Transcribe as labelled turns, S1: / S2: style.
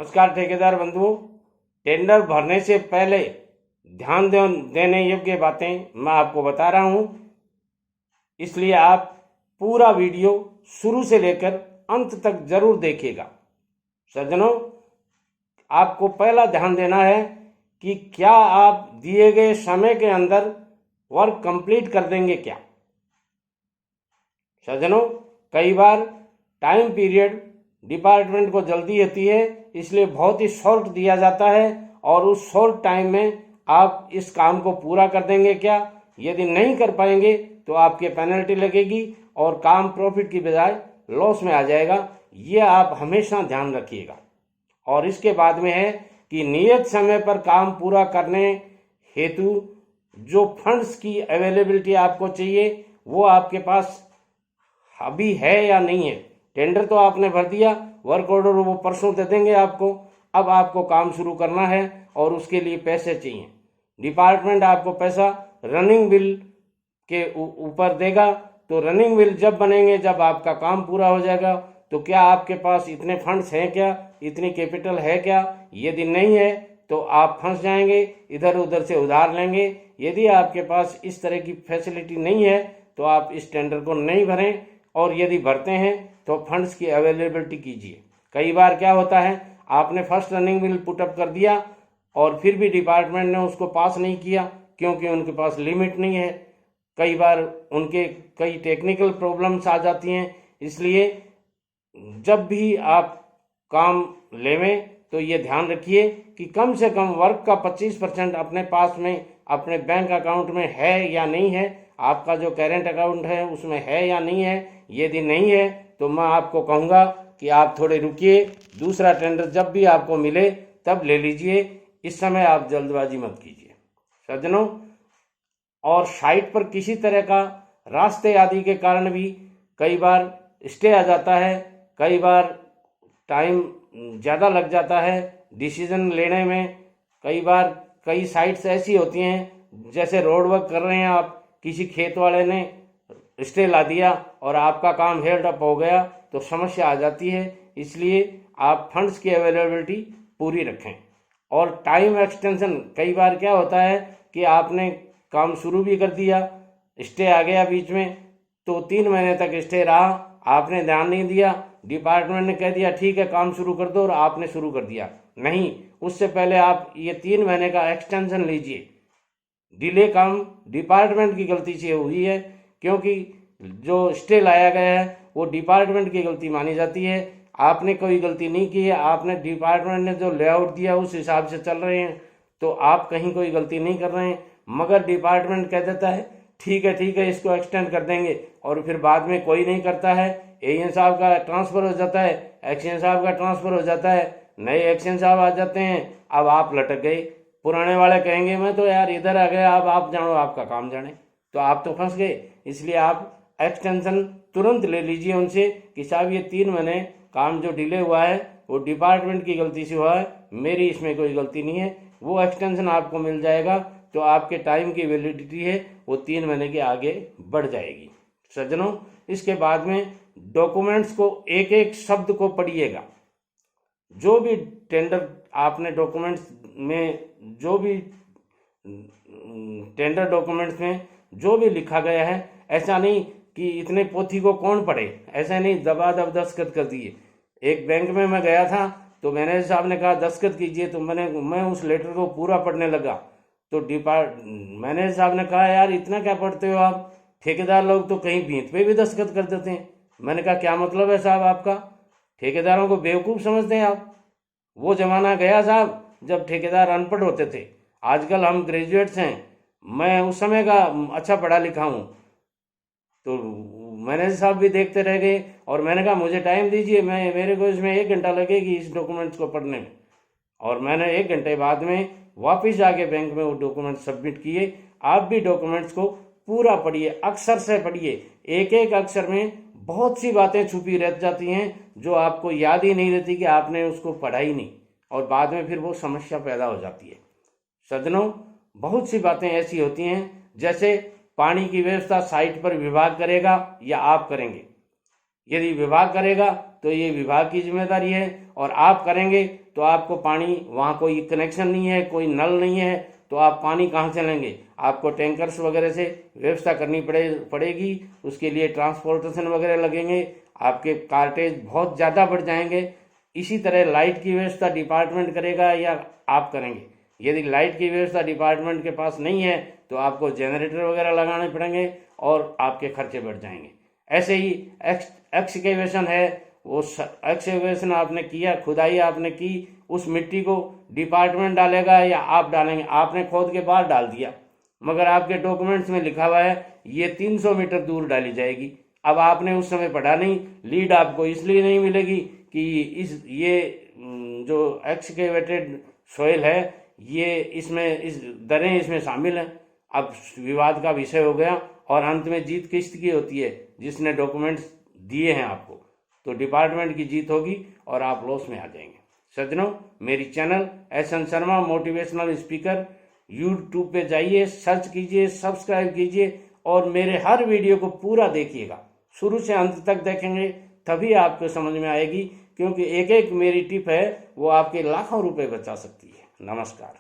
S1: नमस्कार ठेकेदार बंधुओं। टेंडर भरने से पहले ध्यान देने योग्य बातें मैं आपको बता रहा हूं, इसलिए आप पूरा वीडियो शुरू से लेकर अंत तक जरूर देखिएगा। सज्जनों, आपको पहला ध्यान देना है कि क्या आप दिए गए समय के अंदर वर्क कंप्लीट कर देंगे क्या। सज्जनों, कई बार टाइम पीरियड डिपार्टमेंट को जल्दी होती है, इसलिए बहुत ही शॉर्ट दिया जाता है और उस शॉर्ट टाइम में आप इस काम को पूरा कर देंगे क्या। यदि नहीं कर पाएंगे तो आपके पेनल्टी लगेगी और काम प्रॉफिट की बजाय लॉस में आ जाएगा। ये आप हमेशा ध्यान रखिएगा। और इसके बाद में है कि नियत समय पर काम पूरा करने हेतु जो फंड्स की अवेलेबिलिटी आपको चाहिए वो आपके पास अभी है या नहीं है। टेंडर तो आपने भर दिया, वर्क ऑर्डर वो परसों दे देंगे आपको। अब आपको काम शुरू करना है और उसके लिए पैसे चाहिए। डिपार्टमेंट आपको पैसा रनिंग बिल के ऊपर देगा, तो रनिंग बिल जब बनेंगे, जब आपका काम पूरा हो जाएगा, तो क्या आपके पास इतने फंड्स हैं क्या, इतनी कैपिटल है क्या। यदि नहीं है तो आप फंस जाएंगे, इधर उधर से उधार लेंगे। यदि आपके पास इस तरह की फैसिलिटी नहीं है तो आप इस टेंडर को नहीं भरें, और यदि भरते हैं तो फंड्स की अवेलेबिलिटी कीजिए। कई बार क्या होता है, आपने फर्स्ट रनिंग बिल पुटअप कर दिया और फिर भी डिपार्टमेंट ने उसको पास नहीं किया क्योंकि उनके पास लिमिट नहीं है। कई बार उनके कई टेक्निकल प्रॉब्लम्स आ जाती हैं। इसलिए जब भी आप काम लेवें तो ये ध्यान रखिए कि कम से कम वर्क का 25% अपने पास में, अपने बैंक अकाउंट में है या नहीं है, आपका जो करेंट अकाउंट है उसमें है या नहीं है। यदि नहीं है तो मैं आपको कहूँगा कि आप थोड़े रुकिए, दूसरा टेंडर जब भी आपको मिले तब ले लीजिए। इस समय आप जल्दबाजी मत कीजिए सज्जनों। और साइट पर किसी तरह का रास्ते आदि के कारण भी कई बार स्टे आ जाता है, कई बार टाइम ज़्यादा लग जाता है डिसीजन लेने में। कई बार कई साइट्स ऐसी होती हैं, जैसे रोड वर्क कर रहे हैं आप, किसी खेत वाले ने स्टे ला दिया और आपका काम हेल्ड अप हो गया तो समस्या आ जाती है। इसलिए आप फंड्स की अवेलेबिलिटी पूरी रखें। और टाइम एक्सटेंशन, कई बार क्या होता है कि आपने काम शुरू भी कर दिया, स्टे आ गया बीच में, तो 3 महीने तक स्टे रहा, आपने ध्यान नहीं दिया, डिपार्टमेंट ने कह दिया ठीक है काम शुरू कर दो और आपने शुरू कर दिया। नहीं, उससे पहले आप ये 3 महीने का एक्सटेंशन लीजिए। डिले काम डिपार्टमेंट की गलती से हुई है, क्योंकि जो स्टे लाया गया है वो डिपार्टमेंट की गलती मानी जाती है। आपने कोई गलती नहीं की है, आपने डिपार्टमेंट ने जो लेआउट दिया उस हिसाब से चल रहे हैं, तो आप कहीं कोई गलती नहीं कर रहे हैं। मगर डिपार्टमेंट कह देता है ठीक है इसको एक्सटेंड कर देंगे, और फिर बाद में कोई नहीं करता है। एएन साहब का ट्रांसफ़र हो जाता है, एक्शन साहब का ट्रांसफ़र हो जाता है, नए एक्शन साहब आ जाते हैं, अब आप लटक गए। पुराने वाले कहेंगे मैं तो यार इधर आ गया, अब आप जानो आपका काम जाने, तो आप तो फंस गए। इसलिए आप एक्सटेंशन तुरंत ले लीजिए उनसे कि साहब ये 3 महीने काम जो डिले हुआ है वो डिपार्टमेंट की गलती से हुआ है, मेरी इसमें कोई गलती नहीं है। वो एक्सटेंशन आपको मिल जाएगा तो आपके टाइम की वैलिडिटी है वो 3 महीने के आगे बढ़ जाएगी। सज्जनों, इसके बाद में डॉक्यूमेंट्स को एक एक शब्द को पढ़िएगा। जो भी टेंडर आपने डॉक्यूमेंट्स में, जो भी टेंडर डॉक्यूमेंट्स में जो भी लिखा गया है, ऐसा नहीं कि इतने पोथी को कौन पढ़े, ऐसा नहीं दबा दब दस्तखत कर दिए। एक बैंक में मैं गया था तो मैनेजर साहब ने कहा दस्तखत कीजिए, तो मैं उस लेटर को पूरा पढ़ने लगा, तो मैनेजर साहब ने कहा यार इतना क्या पढ़ते हो आप, ठेकेदार लोग तो कहीं भीत पे भी दस्तखत कर देते हैं। मैंने कहा क्या मतलब है साहब आपका, ठेकेदारों को बेवकूफ़ समझते हैं आप। वो ज़माना गया साहब जब ठेकेदार अनपढ़ होते थे, आजकल हम ग्रेजुएट्स हैं। मैं उस समय का अच्छा पढ़ा लिखा हूँ। तो मैनेजर साहब भी देखते रह गए और मैंने कहा मुझे टाइम दीजिए, मेरे को इसमें 1 घंटा लगेगी इस डॉक्यूमेंट्स को पढ़ने में। और मैंने 1 घंटे बाद में वापस जाके बैंक में वो डॉक्यूमेंट सबमिट किए। आप भी डॉक्यूमेंट्स को पूरा पढ़िए, अक्षर से पढ़िए। एक एक अक्षर में बहुत सी बातें छुपी रह जाती हैं जो आपको याद ही नहीं रहती कि आपने उसको पढ़ा ही नहीं, और बाद में फिर वो समस्या पैदा हो जाती है। सज्जनों, बहुत सी बातें ऐसी होती हैं, जैसे पानी की व्यवस्था साइट पर विभाग करेगा या आप करेंगे। यदि विभाग करेगा तो ये विभाग की जिम्मेदारी है, और आप करेंगे तो आपको पानी, वहाँ कोई कनेक्शन नहीं है, कोई नल नहीं है, तो आप पानी कहाँ से लेंगे? आपको टैंकर्स वगैरह से व्यवस्था करनी पड़ेगी। उसके लिए ट्रांसपोर्टेशन वगैरह लगेंगे, आपके कार्टेज बहुत ज़्यादा बढ़ जाएंगे। इसी तरह लाइट की व्यवस्था डिपार्टमेंट करेगा या आप करेंगे? यदि लाइट की व्यवस्था डिपार्टमेंट के पास नहीं है तो आपको जनरेटर वगैरह लगाने पड़ेंगे और आपके खर्चे बढ़ जाएंगे। ऐसे ही एक्सकेवेशन है, वो एक्सकेवेशन आपने किया, खुदाई आपने की, उस मिट्टी को डिपार्टमेंट डालेगा या आप डालेंगे? आपने खोद के बाद डाल दिया, मगर आपके डॉक्यूमेंट्स में लिखा हुआ है ये 300 मीटर दूर डाली जाएगी। अब आपने उस समय पढ़ा नहीं, लीड आपको इसलिए नहीं मिलेगी कि ये जो एक्सकेवेटेड सॉइल है, ये इसमें इस दरें इसमें शामिल हैं। अब विवाद का विषय हो गया और अंत में जीत किस्त की होती है? जिसने डॉक्यूमेंट्स दिए हैं आपको, तो डिपार्टमेंट की जीत होगी और आप लॉस में आ जाएंगे। सज्जनों, मेरी channel SN Sharma motivational speaker YouTube पे जाइए, सर्च कीजिए, सब्सक्राइब कीजिए और मेरे हर वीडियो को पूरा देखिएगा, शुरू से अंत तक देखेंगे तभी आपको समझ में आएगी, क्योंकि एक एक मेरी टिप है वो आपके लाखों रुपए बचा सकती है। नमस्कार।